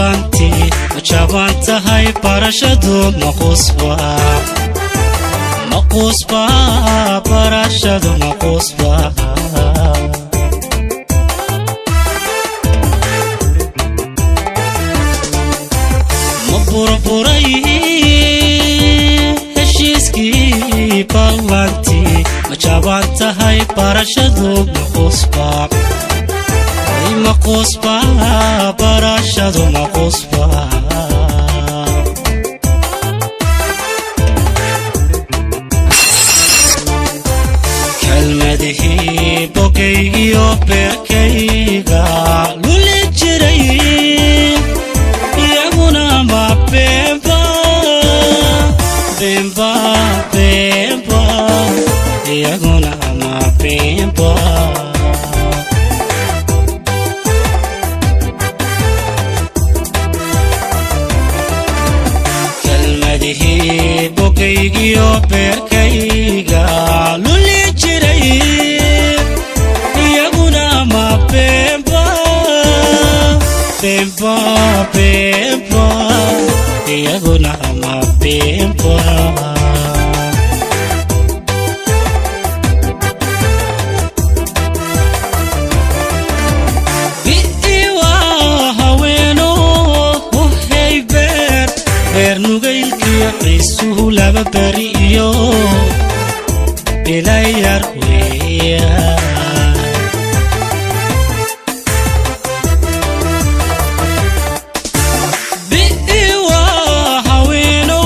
ballanti jabanta hay barashadu maqusba barashadu maqusba burburay heshiiski ballanti jabanta hay barashadu maqusba barashadu maqusba kalmadihi bogaygiyo beerkayga luli jiray iyaguna ma bemba iyaguna ma bemba bogaygiyo beerkayga luli jiray iyaguna ma bemba iyaguna ma bemba biiwa haweeno uhayber beernugaylkiyo isuhu laba bari iyo bilayar weya biiwa haweeno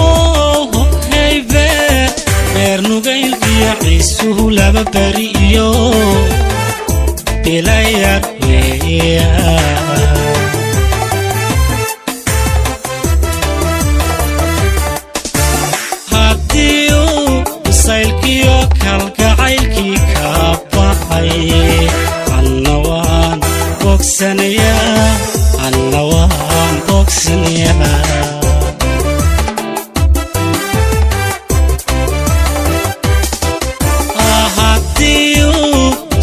hayber beernugaylkiyo isuhu laba bari iyo bilayar weya saylkiyo kalgacaylkii ka baxay anna waan bogsanayaa haddii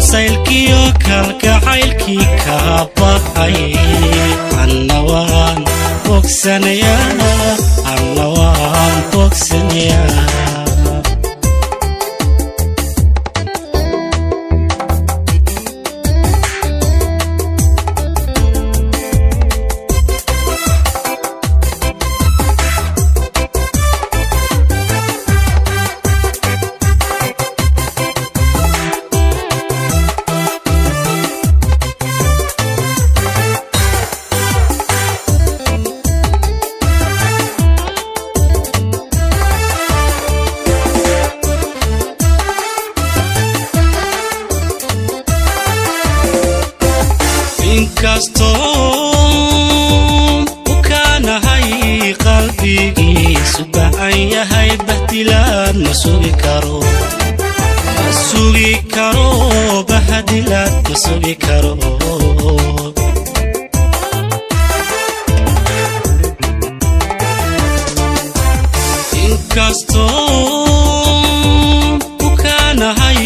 saylkiyo kalgacaylkii ka baxay anna waan bogsanayaa inkastoo ukanahay qalbigiisu ba'an yahay bahdilaad ma sugi karo bahdilaad ma sugi karo inkastoo ukanahay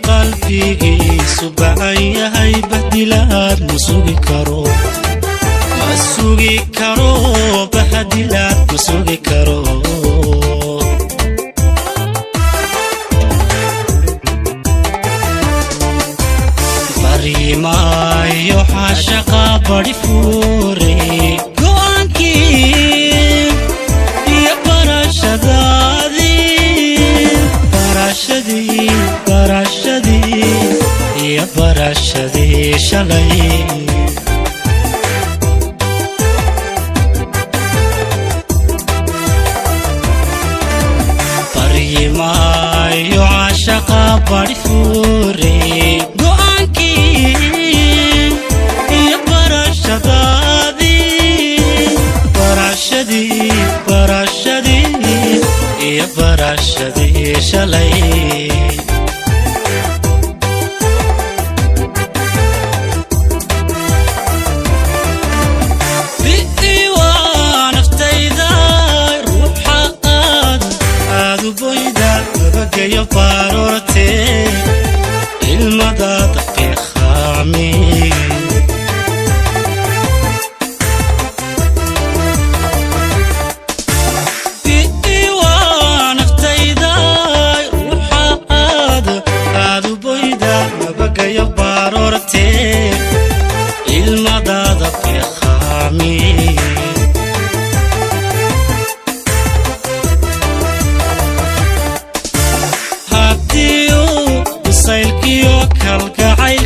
qalbigiisu ba'an yahay bahdilaad ma sugi karo bahdilaad ma sugi karo bariimaayo xashaqa bari fuure go'aankii iyo barashadii shalay bariimaayo xashaqa bari fuure go'aankii iyo barashadii shalay yo parorte ilmada taqi khami kalgacayl